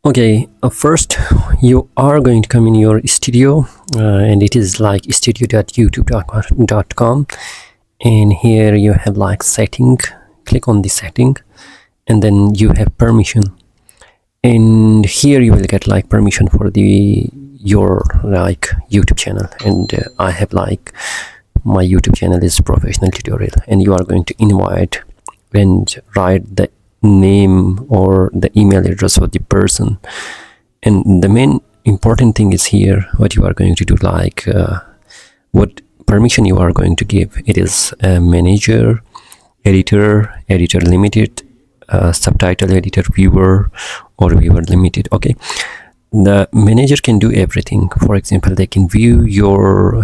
Okay, first you are going to come in your studio, and it is like studio.youtube.com, and here you have like setting. Click on the setting, and then you have permission, and here you will get like permission for your like YouTube channel. And I have like my YouTube channel is professional tutorial, and you are going to invite and write the name or the email address of the person. And the main important thing is here what you are going to do, like what permission you are going to give. It is a manager, editor limited, subtitle editor, viewer, or viewer limited. Okay, the manager can do everything. For example, they can view your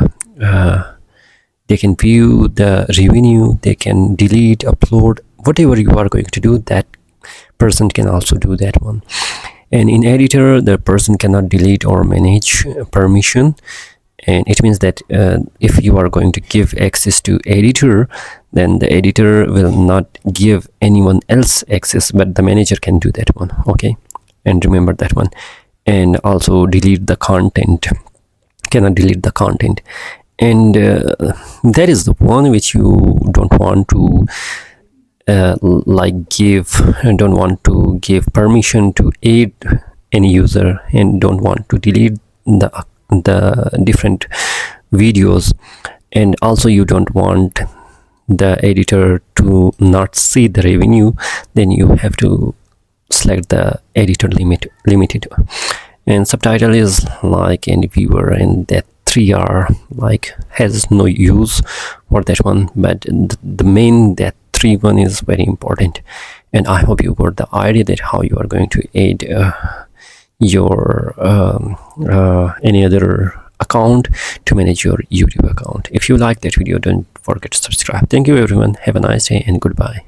they can view the revenue, they can delete, upload, whatever you are going to do, that person can also do that one. And in editor, the person cannot delete or manage permission. And it means that if you are going to give access to editor, then the editor will not give anyone else access, but the manager can do that one. Okay, and remember that one. And also delete the content, cannot delete the content. And that is the one which you don't want to don't want to give permission to aid any user, and don't want to delete the different videos. And also you don't want the editor to not see the revenue. Then you have to select the editor limited. And subtitle is like any viewer, and that 3 are like has no use for that one, but the main that 3 one is very important. And I hope you got the idea that how you are going to aid your any other account to manage your YouTube account. If you like that video, don't forget to subscribe. Thank you everyone, have a nice day and goodbye.